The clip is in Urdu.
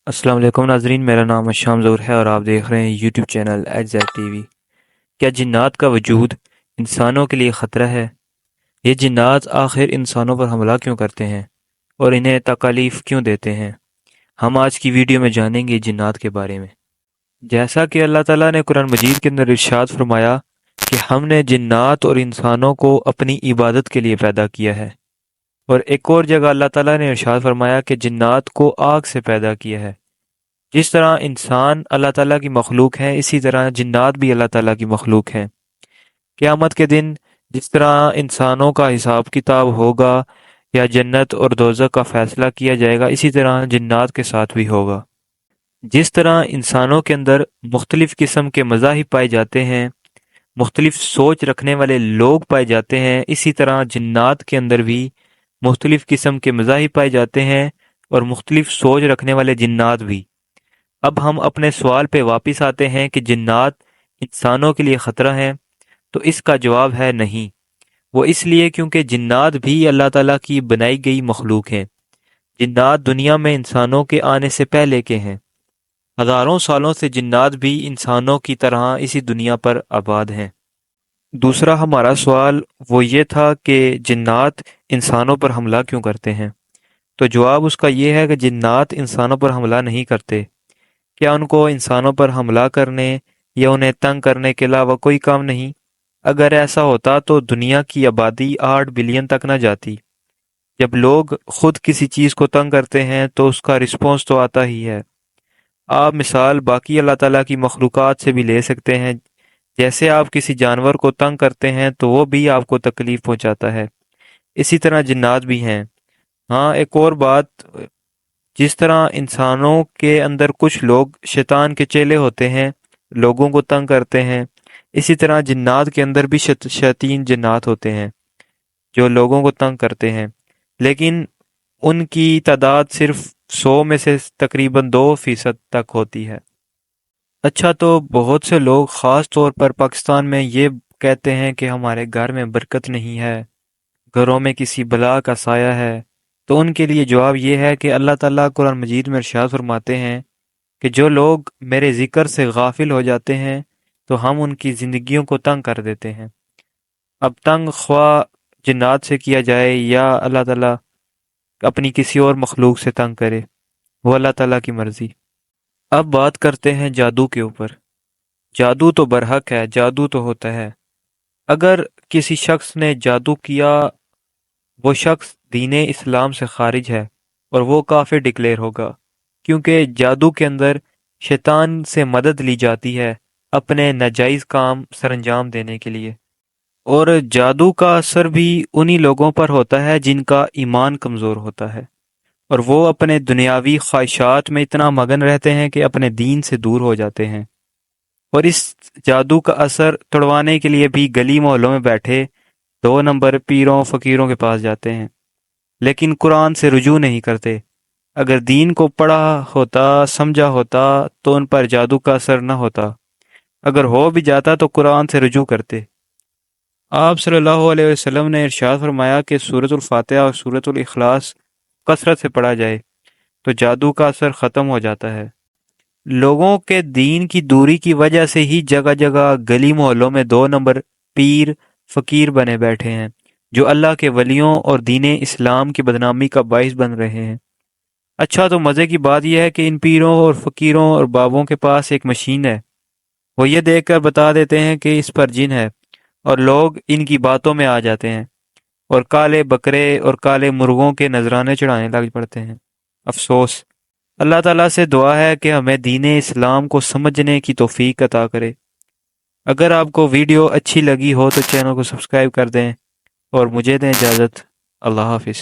السلام علیکم ناظرین، میرا نام اشام ظہور ہے اور آپ دیکھ رہے ہیں YouTube channel H Z T V. کیا جنات کا وجود انسانوں کے لیے خطرہ ہے؟ یہ جنات آخر انسانوں پر حملہ کیوں کرتے ہیں اور انہیں تکالیف کیوں دیتے ہیں؟ ہم آج کی ویڈیو میں جانیں گے جنات کے بارے میں۔ جیسا کہ اللہ تعالیٰ نے قرآن مجید کے اندر ارشاد فرمایا کہ ہم نے جنات اور انسانوں کو اپنی عبادت کے لیے پیدا کیا ہے، اور ایک اور جگہ اللہ تعالیٰ نے ارشاد فرمایا کہ جنات کو آگ سے پیدا کیا ہے۔ جس طرح انسان اللہ تعالیٰ کی مخلوق ہیں، اسی طرح جنات بھی اللہ تعالیٰ کی مخلوق ہیں۔ قیامت کے دن جس طرح انسانوں کا حساب کتاب ہوگا یا جنت اور دوزخ کا فیصلہ کیا جائے گا، اسی طرح جنات کے ساتھ بھی ہوگا۔ جس طرح انسانوں کے اندر مختلف قسم کے مذاہب پائے جاتے ہیں، مختلف سوچ رکھنے والے لوگ پائے جاتے ہیں، اسی طرح جنات کے اندر بھی مختلف قسم کے مذاہب پائے جاتے ہیں اور مختلف سوچ رکھنے والے جنات بھی۔ اب ہم اپنے سوال پہ واپس آتے ہیں کہ جنات انسانوں کے لیے خطرہ ہیں، تو اس کا جواب ہے نہیں۔ وہ اس لیے کیونکہ جنات بھی اللہ تعالیٰ کی بنائی گئی مخلوق ہیں۔ جنات دنیا میں انسانوں کے آنے سے پہلے کے ہیں۔ ہزاروں سالوں سے جنات بھی انسانوں کی طرح اسی دنیا پر آباد ہیں۔ دوسرا ہمارا سوال وہ یہ تھا کہ جنات انسانوں پر حملہ کیوں کرتے ہیں؟ تو جواب اس کا یہ ہے کہ جنات انسانوں پر حملہ نہیں کرتے۔ کیا ان کو انسانوں پر حملہ کرنے یا انہیں تنگ کرنے کے علاوہ کوئی کام نہیں؟ اگر ایسا ہوتا تو دنیا کی آبادی 8 بلین تک نہ جاتی۔ جب لوگ خود کسی چیز کو تنگ کرتے ہیں تو اس کا رسپانس تو آتا ہی ہے۔ آپ مثال باقی اللہ تعالیٰ کی مخلوقات سے بھی لے سکتے ہیں۔ جیسے آپ کسی جانور کو تنگ کرتے ہیں تو وہ بھی آپ کو تکلیف پہنچاتا ہے، اسی طرح جنات بھی ہیں۔ ہاں، ایک اور بات، جس طرح انسانوں کے اندر کچھ لوگ شیطان کے چیلے ہوتے ہیں، لوگوں کو تنگ کرتے ہیں، اسی طرح جنات کے اندر بھی شیاطین جنات ہوتے ہیں جو لوگوں کو تنگ کرتے ہیں، لیکن ان کی تعداد صرف 100 میں سے تقریباً 2% تک ہوتی ہے۔ اچھا، تو بہت سے لوگ خاص طور پر پاکستان میں یہ کہتے ہیں کہ ہمارے گھر میں برکت نہیں ہے، گھروں میں کسی بلا کا سایہ ہے۔ تو ان کے لیے جواب یہ ہے کہ اللہ تعالیٰ قرآن مجید میں ارشاد فرماتے ہیں کہ جو لوگ میرے ذکر سے غافل ہو جاتے ہیں تو ہم ان کی زندگیوں کو تنگ کر دیتے ہیں۔ اب تنگ خواہ جنات سے کیا جائے یا اللہ تعالیٰ اپنی کسی اور مخلوق سے تنگ کرے، وہ اللہ تعالیٰ کی مرضی۔ اب بات کرتے ہیں جادو کے اوپر۔ جادو تو برحق ہے، جادو تو ہوتا ہے۔ اگر کسی شخص نے جادو کیا، وہ شخص دین اسلام سے خارج ہے اور وہ کافر ڈکلیئر ہوگا، کیونکہ جادو کے اندر شیطان سے مدد لی جاتی ہے اپنے ناجائز کام سر انجام دینے کے لیے، اور جادو کا اثر بھی انہی لوگوں پر ہوتا ہے جن کا ایمان کمزور ہوتا ہے، اور وہ اپنے دنیاوی خواہشات میں اتنا مگن رہتے ہیں کہ اپنے دین سے دور ہو جاتے ہیں، اور اس جادو کا اثر توڑوانے کے لیے بھی گلی محلوں میں بیٹھے 2 نمبر پیروں فقیروں کے پاس جاتے ہیں، لیکن قرآن سے رجوع نہیں کرتے۔ اگر دین کو پڑھا ہوتا، سمجھا ہوتا تو ان پر جادو کا اثر نہ ہوتا، اگر ہو بھی جاتا تو قرآن سے رجوع کرتے۔ آپ صلی اللہ علیہ وسلم نے ارشاد فرمایا کہ سورۃ الفاتحہ اور سورۃ الاخلاص کثرت سے پڑھا جائے تو جادو کا اثر ختم ہو جاتا ہے۔ لوگوں کے دین کی دوری کی وجہ سے ہی جگہ جگہ گلی محلوں میں 2 نمبر پیر فقیر بنے بیٹھے ہیں جو اللہ کے ولیوں اور دین اسلام کی بدنامی کا باعث بن رہے ہیں۔ اچھا، تو مزے کی بات یہ ہے کہ ان پیروں اور فقیروں اور بابوں کے پاس ایک مشین ہے، وہ یہ دیکھ کر بتا دیتے ہیں کہ اس پر جن ہے، اور لوگ ان کی باتوں میں آ جاتے ہیں اور کالے بکرے اور کالے مرغوں کے نذرانے چڑھانے لگ پڑتے ہیں۔ افسوس، اللہ تعالیٰ سے دعا ہے کہ ہمیں دین اسلام کو سمجھنے کی توفیق عطا کرے۔ اگر آپ کو ویڈیو اچھی لگی ہو تو چینل کو سبسکرائب کر دیں اور مجھے دیں اجازت۔ اللہ حافظ۔